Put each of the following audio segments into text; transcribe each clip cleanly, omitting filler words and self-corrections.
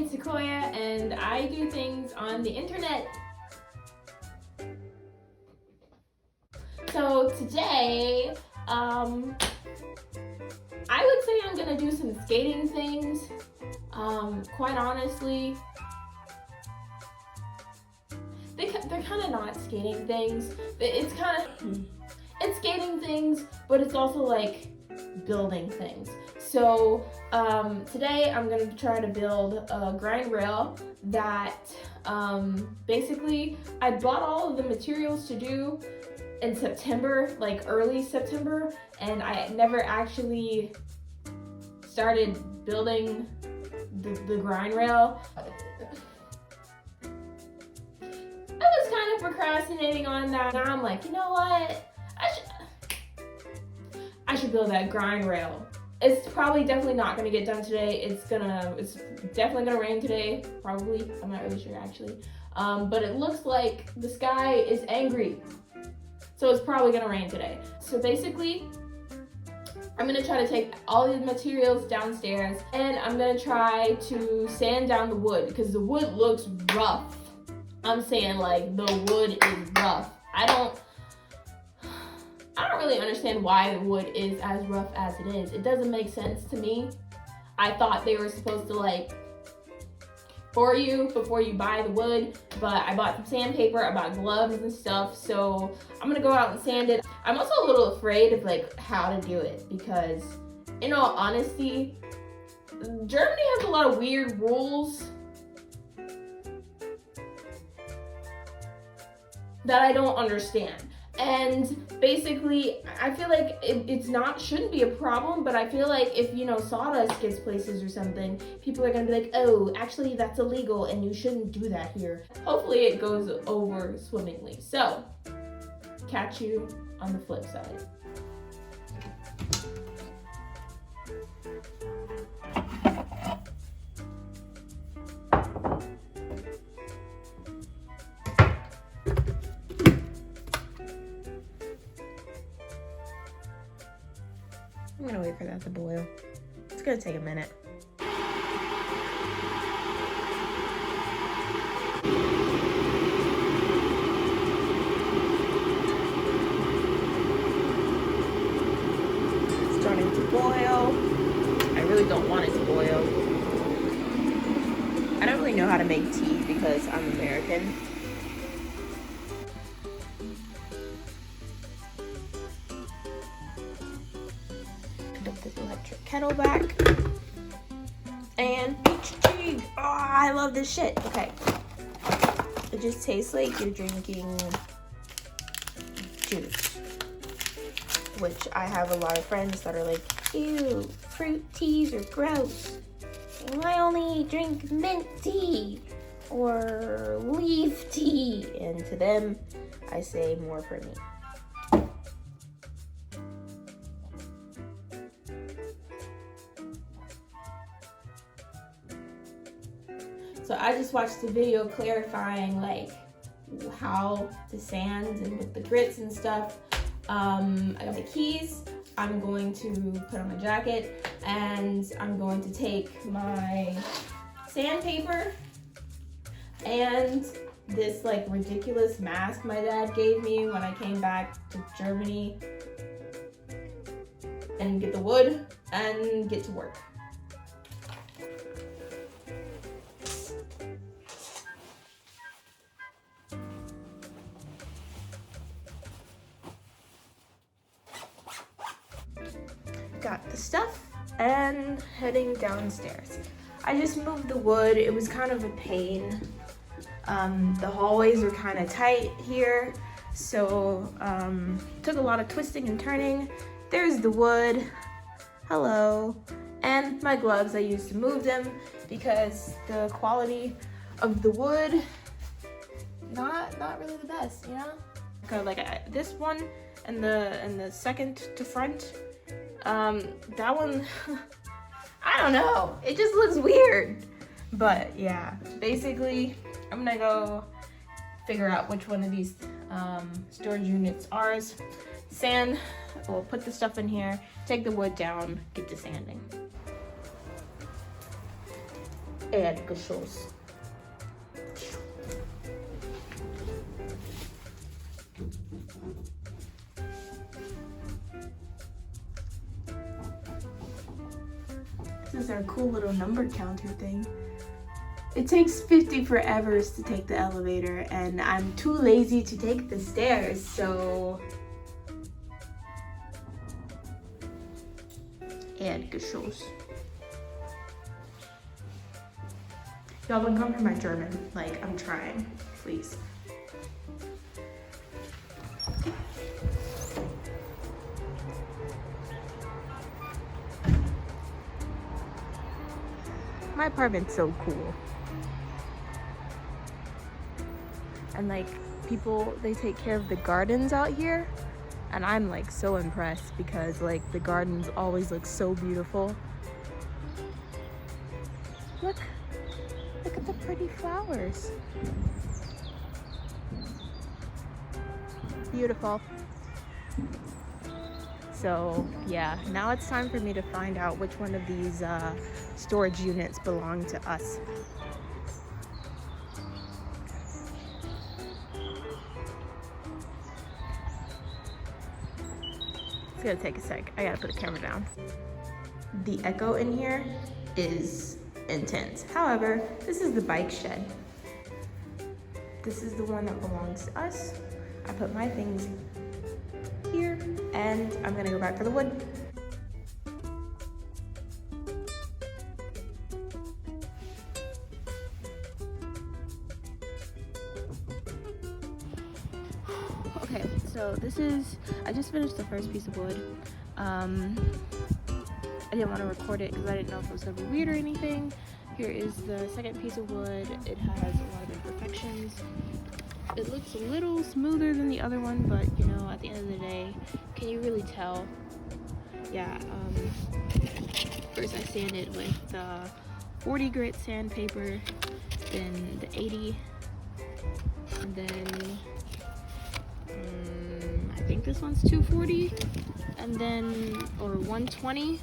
name's Sequoia, and I do things on the internet. So today, I would say I'm gonna do some skating things. Quite honestly, they're kind of not skating things. It's skating things, but it's also like building things. So today I'm gonna try to build a grind rail that basically I bought all of the materials to do in September, like early September, and I never actually started building the grind rail. I was kind of procrastinating on that. Now I'm like, you know what? I should build that grind rail. It's probably definitely not gonna get done today. It's definitely gonna rain today, probably. I'm not really sure actually. But it looks like the sky is angry. So it's probably gonna rain today. So basically, I'm gonna try to take all these materials downstairs and I'm gonna try to sand down the wood because the wood looks rough. I'm saying like the wood is rough. I don't really understand why the wood is as rough as it is. It doesn't make sense to me. I thought they were supposed to like for you before you buy the wood, but I bought some sandpaper, I bought gloves and stuff, so I'm gonna go out and sand it. I'm also a little afraid of like how to do it because in all honesty, Germany has a lot of weird rules that I don't understand. And basically, I feel like shouldn't be a problem, but I feel like if, sawdust gets places or something, people are gonna be like, oh, actually that's illegal and you shouldn't do that here. Hopefully it goes over swimmingly. So, catch you on the flip side. I'm gonna wait for that to boil. It's gonna take a minute. It's starting to boil. I really don't want it to boil. I don't really know how to make tea because I'm American. This electric kettle back and oh, I love this shit. Okay, it just tastes like you're drinking juice, which I have a lot of friends that are like, ew, fruit teas are gross. I only drink mint tea or leaf tea, and to them I say more for me. So I just watched the video clarifying like how to sand and with the grits and stuff. I got the keys. I'm going to put on my jacket and I'm going to take my sandpaper and this like ridiculous mask my dad gave me when I came back to Germany and get the wood and get to work. Got the stuff and heading downstairs. I just moved the wood. It was kind of a pain. The hallways are kind of tight here, so took a lot of twisting and turning. There's the wood. Hello. And my gloves. I used to move them because the quality of the wood not really the best, you know? Kind of like this one and the second to front. That one, I don't know. It just looks weird. But yeah, basically, I'm gonna go figure out which one of these storage units are ours. Sand, we'll put the stuff in here, take the wood down, get to sanding. Erdgeschoss. This is our cool little number counter thing. It takes 50 forevers to take the elevator, and I'm too lazy to take the stairs, so... Erdgeschoss. Y'all been coming for my German. Like, I'm trying. Please. My apartment's so cool. And like, people, they take care of the gardens out here. And I'm like so impressed because like the gardens always look so beautiful. Look at the pretty flowers. Beautiful. So yeah, now it's time for me to find out which one of these storage units belong to us. It's gonna take a sec. I gotta put the camera down. The echo in here is intense. However, this is the bike shed. This is the one that belongs to us. I put my things here and I'm gonna go back for the wood. Okay, so I just finished the first piece of wood. I didn't want to record it because I didn't know if it was going to be weird or anything. Here is the second piece of wood. It has a lot of imperfections. It looks a little smoother than the other one, but you know, at the end of the day, can you really tell? Yeah, first I sanded with 40 grit sandpaper, then the 80, and then I think this one's 240, and then, or 120,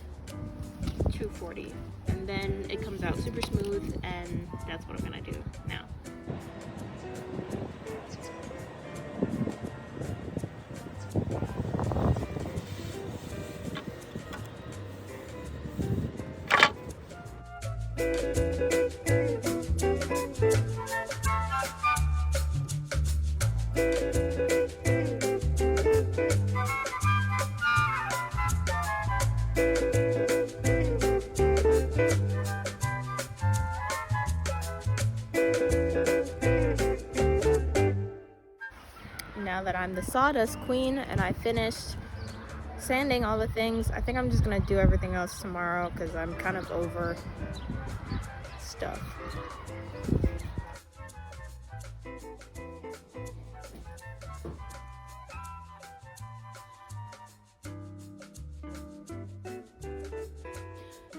240, and then it comes out super smooth, and that's what I'm gonna do now. Now that I'm the sawdust queen and I finished sanding all the things, I think I'm just gonna do everything else tomorrow because I'm kind of over stuff.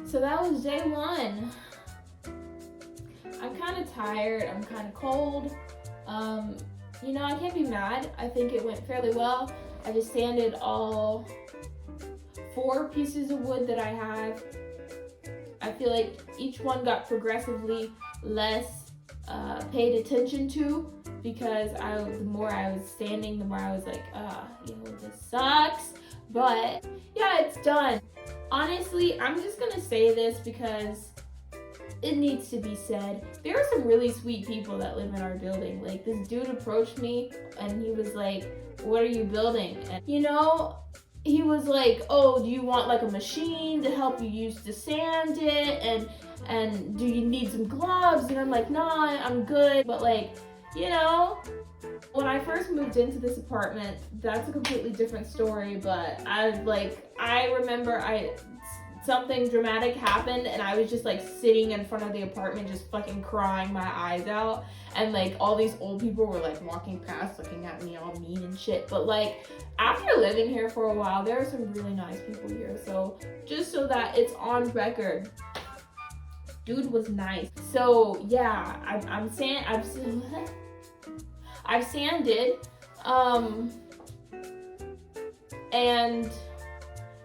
So that was day one. I'm kind of tired, I'm kind of cold. You know, I can't be mad. I think it went fairly well. I just sanded all 4 pieces of wood that I have. I feel like each one got progressively less paid attention to because the more I was sanding, the more I was like, you know, this sucks. But yeah, it's done. Honestly, I'm just gonna say this because it needs to be said. There are some really sweet people that live in our building. Like, this dude approached me and he was like, what are you building? And you know, he was like, oh, do you want like a machine to help you use to sand it? And do you need some gloves? And I'm like, nah, I'm good. But like, you know, when I first moved into this apartment, that's a completely different story. But I remember something dramatic happened and I was just like sitting in front of the apartment just fucking crying my eyes out, and like all these old people were like walking past looking at me all mean and shit. But like, after living here for a while, there are some really nice people here. So just so that it's on record, dude was nice. So yeah, I've sanded, and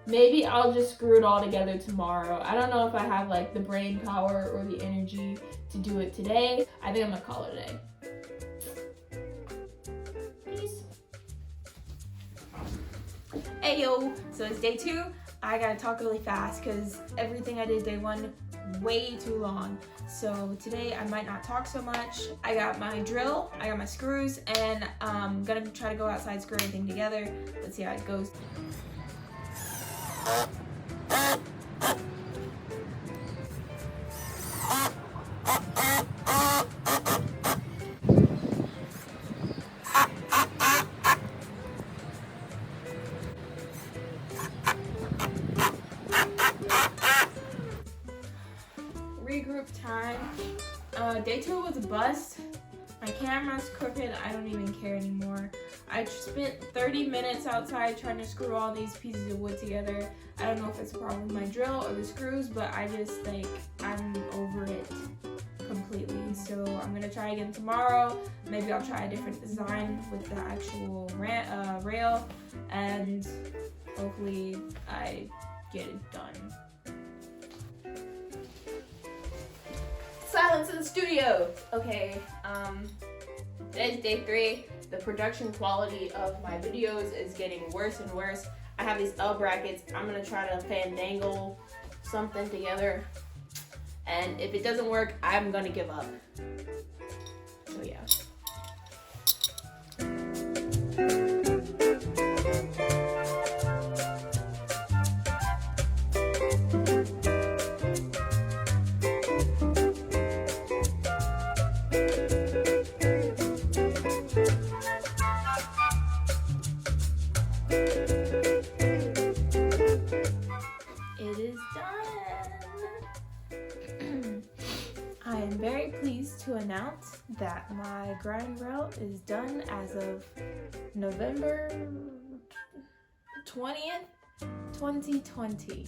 maybe I'll just screw it all together tomorrow. I don't know if I have like the brain power or the energy to do it today. I think I'm gonna call it a day. Peace. Ayo, so it's day 2. I gotta talk really fast because everything I did day 1 way too long. So today I might not talk so much. I got my drill, I got my screws, and I'm gonna try to go outside, screw everything together. Let's see how it goes. Regroup time. Day 2 was a bust. My camera's crooked. I don't even care anymore. I spent 30 minutes outside trying to screw all these pieces of wood together. I don't know if it's a problem with my drill or the screws, but I just think I'm over it completely. So I'm gonna try again tomorrow. Maybe I'll try a different design with the actual rail, and hopefully I get it done. Silence in the studio. Okay, today's day 3. The production quality of my videos is getting worse and worse. I have these L brackets. I'm gonna try to fandangle something together, and if it doesn't work, I'm gonna give up. So yeah. I am very pleased to announce that my grind rail is done as of November 20th, 2020.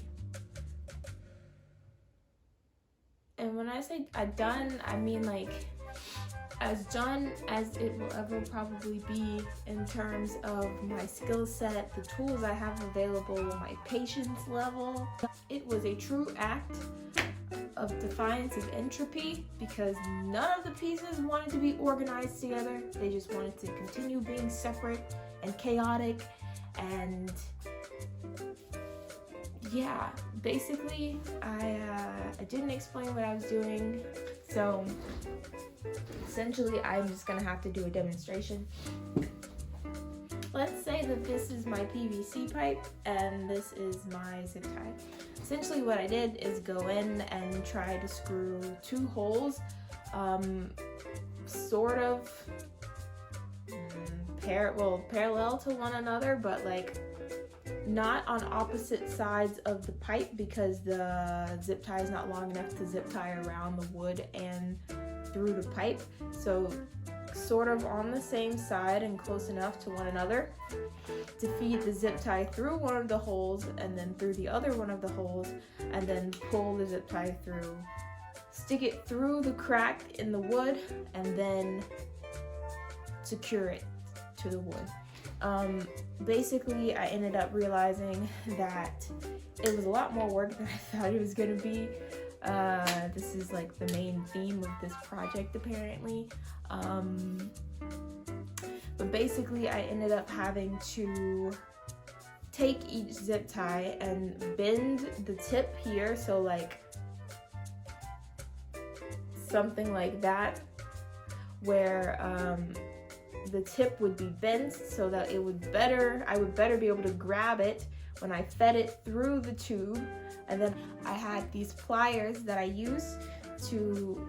And when I say done, I mean like as done as it will ever probably be in terms of my skill set, the tools I have available, my patience level. It was a true act of defiance of entropy because none of the pieces wanted to be organized together. They just wanted to continue being separate and chaotic, and yeah, basically I didn't explain what I was doing, so essentially I'm just gonna have to do a demonstration. Let's say that this is my PVC pipe and this is my zip tie. Essentially what I did is go in and try to screw 2 holes, sort of parallel to one another, but like not on opposite sides of the pipe because the zip tie is not long enough to zip tie around the wood and through the pipe. So sort of on the same side and close enough to one another to feed the zip tie through one of the holes and then through the other one of the holes, and then pull the zip tie through, stick it through the crack in the wood, and then secure it to the wood. Basically I ended up realizing that it was a lot more work than I thought it was gonna be. This is like the main theme of this project apparently. But basically I ended up having to take each zip tie and bend the tip here, so like something like that, where the tip would be bent so that I would better be able to grab it when I fed it through the tube. And then I had these pliers that I use to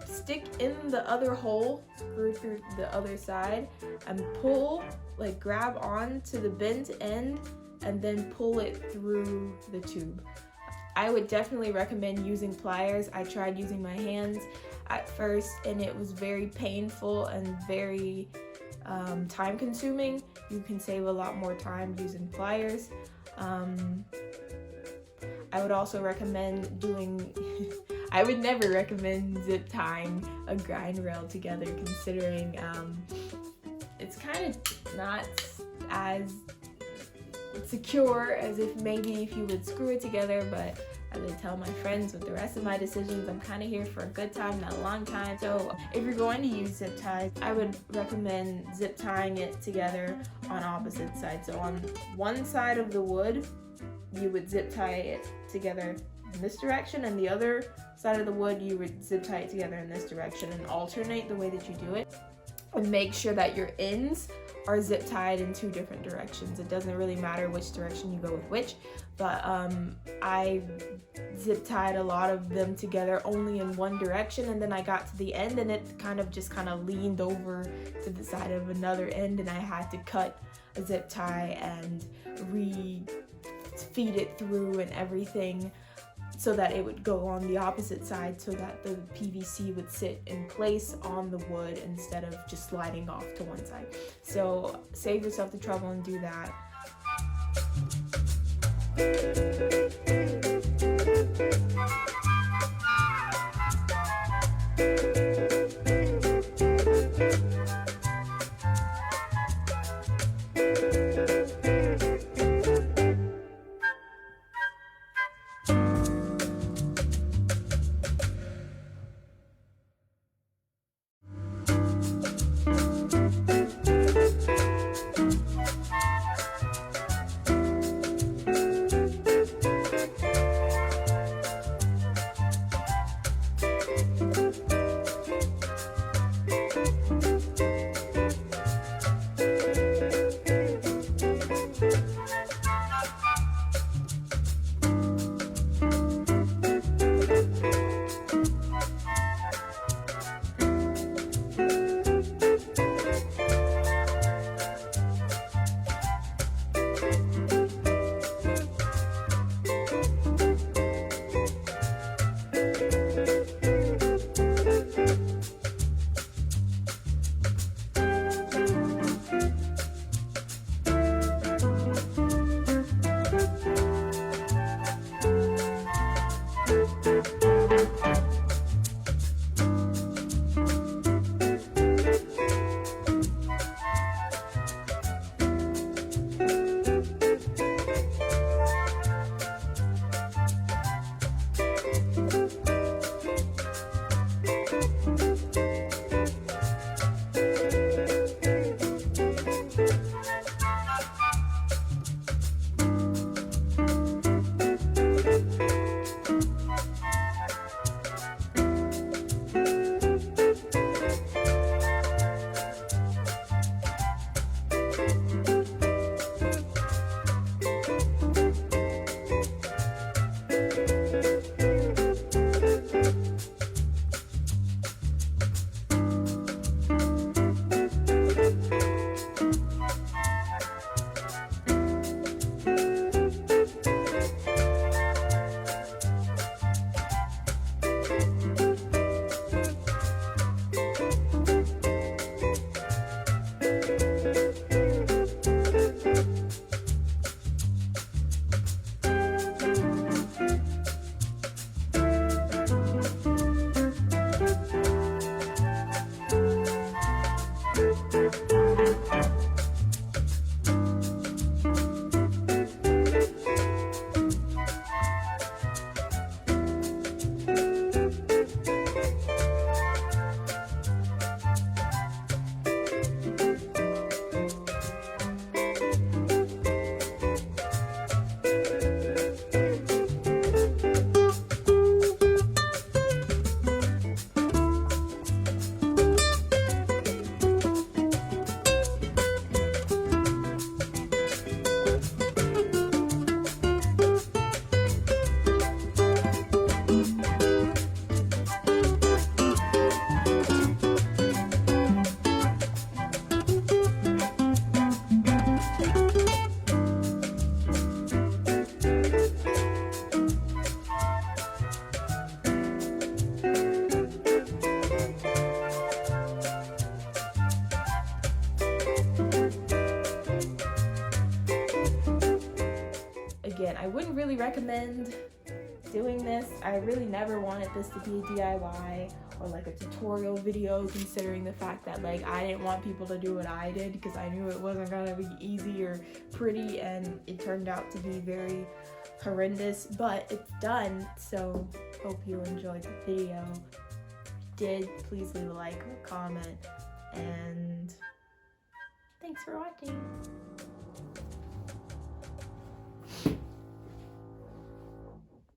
stick in the other hole, screw through the other side, and pull, like grab on to the bent end and then pull it through the tube. I would definitely recommend using pliers. I tried using my hands at first and it was very painful and very time consuming. You can save a lot more time using pliers. I would also recommend doing, I would never recommend zip tying a grind rail together, considering it's kind of not as secure as if maybe if you would screw it together, but as I tell my friends with the rest of my decisions, I'm kind of here for a good time, not a long time. So if you're going to use zip ties, I would recommend zip tying it together on opposite sides. So on one side of the wood, you would zip tie it together in this direction, and the other side of the wood, you would zip tie it together in this direction, and alternate the way that you do it. And make sure that your ends are zip tied in 2 different directions. It doesn't really matter which direction you go with which, but I zip tied a lot of them together only in one direction, and then I got to the end and it kind of leaned over to the side of another end, and I had to cut a zip tie and feed it through and everything so that it would go on the opposite side, so that the PVC would sit in place on the wood instead of just sliding off to one side. So save yourself the trouble and do that. Again, I wouldn't really recommend doing this. I really never wanted this to be a DIY or like a tutorial video, considering the fact that like I didn't want people to do what I did because I knew it wasn't gonna be easy or pretty, and it turned out to be very horrendous, but it's done. So hope you enjoyed the video. If you did, please leave a like or a comment, and thanks for watching.